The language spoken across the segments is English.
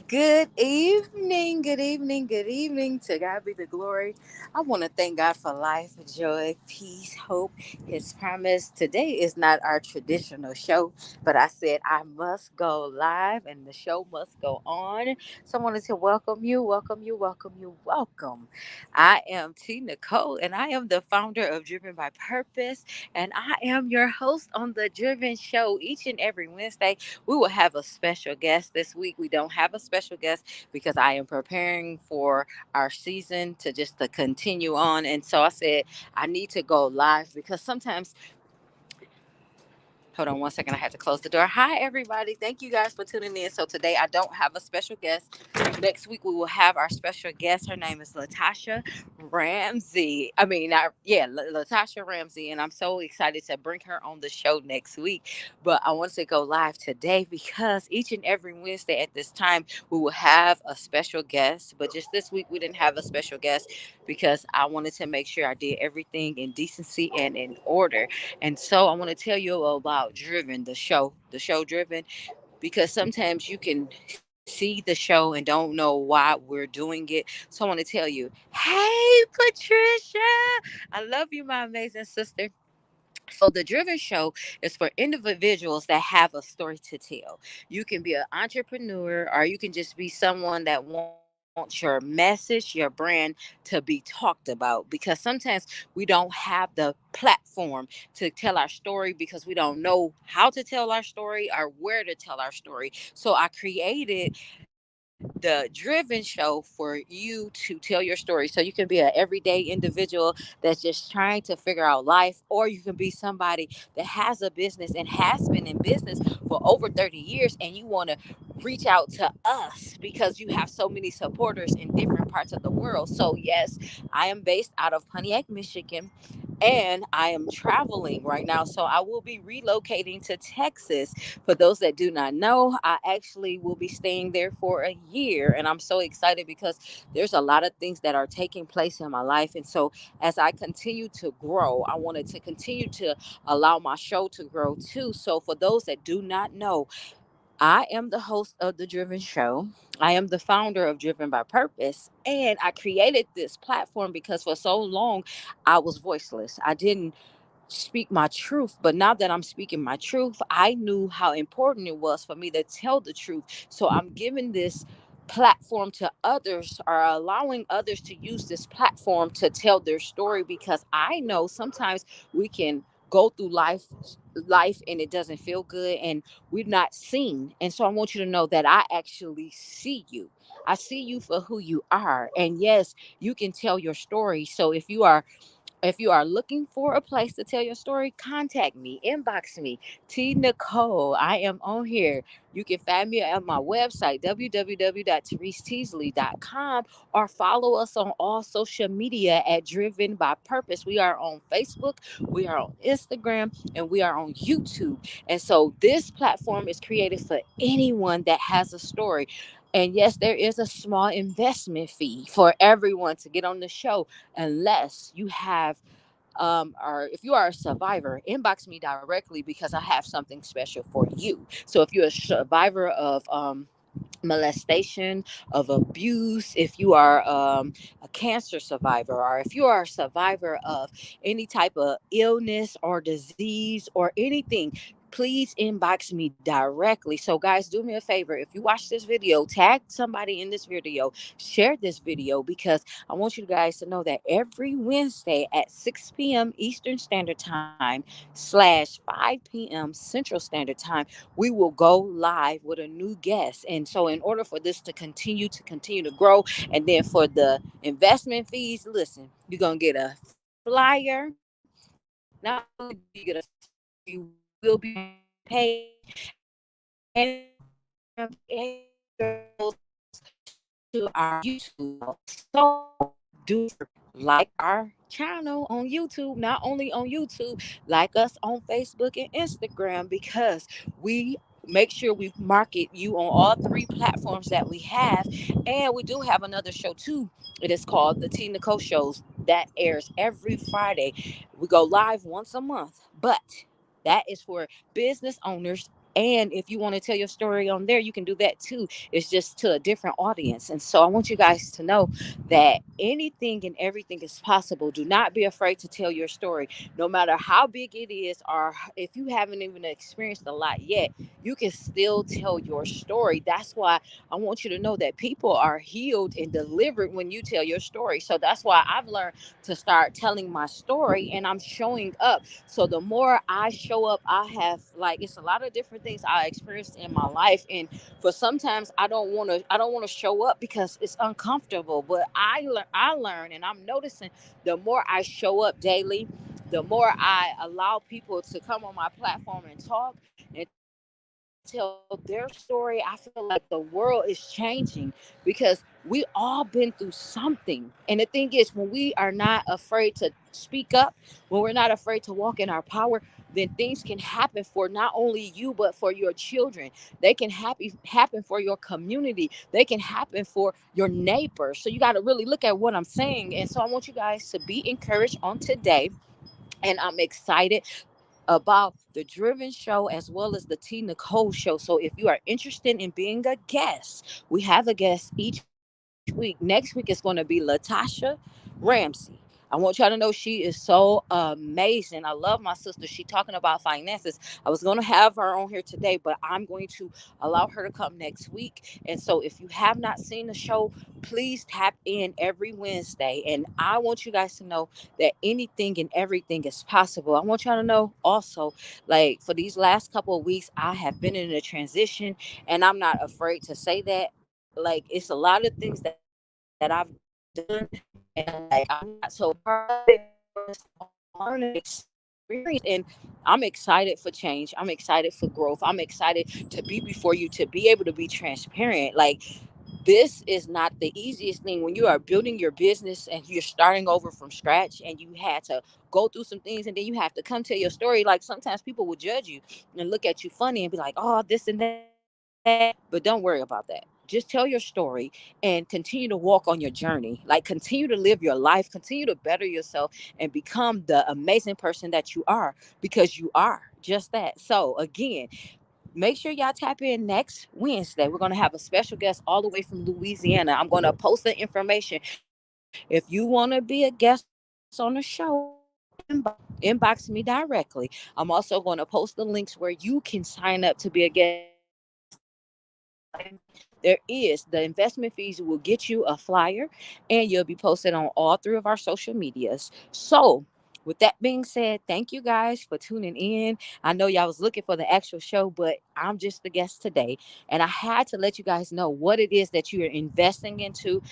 Good evening, good evening, good evening. To God be the glory. I want to thank God for life, joy, peace, hope, His promise. Today is not our traditional show, but I said I must go live and the show must go on. So I wanted to welcome you, welcome you, welcome you, welcome. I am T. Nicole and I am the founder of Driven by Purpose, and I am your host on the Driven Show each and every Wednesday. We will have a special guest this week. We don't have a special guest because I am preparing for our season to continue on. And so I said I need to go live because sometimes. Hold on one second. I had to close the door. Hi, everybody. Thank you guys for tuning in. So, today I don't have a special guest. Next week, we will have our special guest. Her name is Latasha Ramsey. Latasha Ramsey. And I'm so excited to bring her on the show next week. But I wanted to go live today because each and every Wednesday at this time, we will have a special guest. But just this week, we didn't have a special guest because I wanted to make sure I did everything in decency and in order. And so I want to tell you about Driven, the show Driven, because sometimes you can see the show and don't know why we're doing it. So I want to tell you, hey, Patricia, I love you, my amazing sister. So the Driven Show is for individuals that have a story to tell. You can be an entrepreneur or you can just be someone that wants your message, your brand to be talked about, because sometimes we don't have the platform to tell our story because we don't know how to tell our story or where to tell our story. So I created the Driven Show for you to tell your story. So you can be an everyday individual that's just trying to figure out life, or you can be somebody that has a business and has been in business for over 30 years and you want to reach out to us because you have so many supporters in different parts of the world. So, yes, I am based out of Pontiac, Michigan, and I am traveling right now. So I will be relocating to Texas. For those that do not know, I actually will be staying there for a year. And I'm so excited because there's a lot of things that are taking place in my life. And so as I continue to grow, I wanted to continue to allow my show to grow too. So for those that do not know, I am the host of The Driven Show. I am the founder of Driven by Purpose. And I created this platform because for so long I was voiceless. I didn't speak my truth. But now that I'm speaking my truth, I knew how important it was for me to tell the truth. So I'm giving this platform to others, or allowing others to use this platform to tell their story, because I know sometimes we can go through life and it doesn't feel good and we're not seen. And so I want you to know that I actually see you. I see you for who you are. And yes, you can tell your story. So if you are looking for a place to tell your story, contact me, inbox me, T Nicole. I am on here. You can find me at my website, www.tereseteasley.com, or follow us on all social media at Driven by Purpose. We are on Facebook, we are on Instagram, and we are on YouTube. And so this platform is created for anyone that has a story. And yes, there is a small investment fee for everyone to get on the show, unless you have or if you are a survivor, inbox me directly because I have something special for you. So if you're a survivor of molestation, of abuse, if you are a cancer survivor, or if you are a survivor of any type of illness or disease or anything, please inbox me directly. So guys, do me a favor. If you watch this video, tag somebody in this video, share this video, because I want you guys to know that every Wednesday at 6 p.m. Eastern Standard Time / 5 p.m. Central Standard Time, we will go live with a new guest. And so in order for this to continue to grow, and then for the investment fees, listen, you're going to get a flyer. Not only do you get a flyer, you will be on my page, and you will be on my Instagram, and you will be on my YouTube channel. So do me a favor, like our channel on YouTube, not only on YouTube, like us on Facebook and Instagram, because we make sure we market you on all three platforms that we have. And we do have another show too. It is called the T Nicole Shows, that airs every Friday. We go live once a month, but that is for business owners And if you want to tell your story on there, you can do that too. It's just to a different audience. And so I want you guys to know that anything and everything is possible. Do not be afraid to tell your story, no matter how big it is, or if you haven't even experienced a lot yet, you can still tell your story. That's why I want you to know that people are healed and delivered when you tell your story. So that's why I've learned to start telling my story, and I'm showing up. So the more I show up, I have, like, it's a lot of different things I experienced in my life. And for sometimes I don't want to show up because it's uncomfortable. But I learn, and I'm noticing the more I show up daily, the more I allow people to come on my platform and talk and tell their story, I feel like the world is changing because we all been through something. And the thing is, when we are not afraid to speak up, when we're not afraid to walk in our power, then things can happen for not only you but for your children. They can happen for your community. They can happen for your neighbors. So you got to really look at what I'm saying. And so I want you guys to be encouraged on today. And I'm excited about the Driven Show as well as the T Nicole Show. So if you are interested in being a guest, we have a guest each week. Next week is going to be Latasha Ramsey. I want y'all to know she is so amazing. I love my sister. She talking about finances. I was going to have her on here today, but I'm going to allow her to come next week. And so if you have not seen the show, please tap in every Wednesday. And I want you guys to know that anything and everything is possible. I want y'all to know also, like, for these last couple of weeks, I have been in a transition, and I'm not afraid to say that. Like, it's a lot of things that I've done, and I'm like, I'm not so proud of it, but it's all learning experience. And I'm excited for change. I'm excited for growth. I'm excited to be before you, to be able to be transparent. Like, this is not the easiest thing when you are building your business and you're starting over from scratch, and you had to go through some things, and then you have to come tell your story. Like, sometimes people will judge you and look at you funny and be like, oh, this and that. But don't worry about that. Just tell your story and continue to walk on your journey. Like, continue to live your life, continue to better yourself, and become the amazing person that you are, because you are just that. So again, make sure y'all tap in next Wednesday. We're going to have a special guest all the way from Louisiana. I'm going to post the information. If you want to be a guest on the show, inbox me directly. I'm also going to post the links where you can sign up to be a guest. There is the investment fees will get you a flyer, and you'll be posted on all three of our social medias. So with that being said, thank you guys for tuning in. I know y'all was looking for the actual show, but I'm just the guest today. And I had to let you guys know what it is that you are investing into.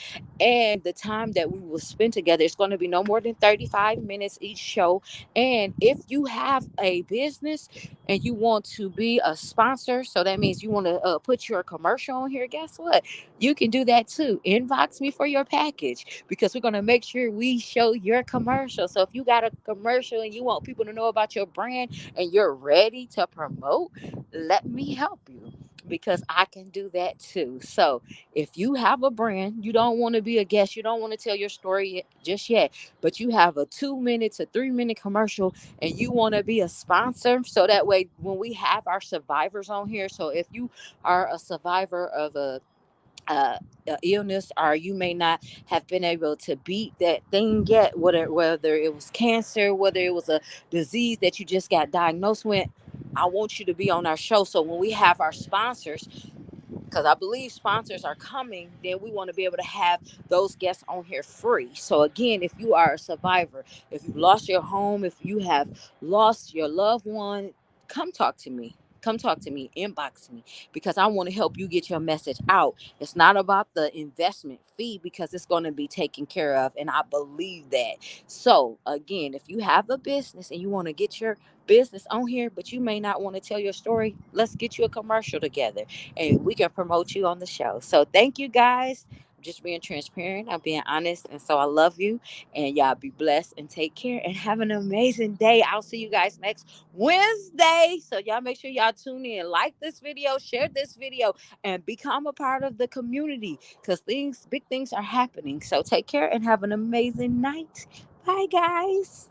And the time that we will spend together is going to be no more than 35 minutes each show. And if you have a business and you want to be a sponsor, so that means you want to put your commercial on here, guess what? You can do that too. Inbox me for your package, because we're going to make sure we show your commercial. So if you got a commercial and you want people to know about your brand and you're ready to promote, let me help you, because I can do that too. So if you have a brand, you don't want to be a guest, you don't want to tell your story just yet, but you have a 2 minute to 3 minute commercial and you want to be a sponsor, so that way when we have our survivors on here, so if you are a survivor of uh, a illness, or you may not have been able to beat that thing yet, whether it was cancer, whether it was a disease that you just got diagnosed with, I want you to be on our show. So when we have our sponsors, because I believe sponsors are coming, then we want to be able to have those guests on here free. So again, if you are a survivor, if you lost your home, if you have lost your loved one, come talk to me. Come talk to me, inbox me, because I want to help you get your message out. It's not about the investment fee, because it's going to be taken care of. And I believe that. So, again, if you have a business and you want to get your business on here, but you may not want to tell your story, let's get you a commercial together and we can promote you on the show. So thank you guys. I'm just being transparent. I'm being honest. And so I love you. And y'all be blessed and take care and have an amazing day. I'll see you guys next Wednesday. So y'all make sure y'all tune in. Like this video, share this video, and become a part of the community, because big things are happening. So take care and have an amazing night. Bye, guys.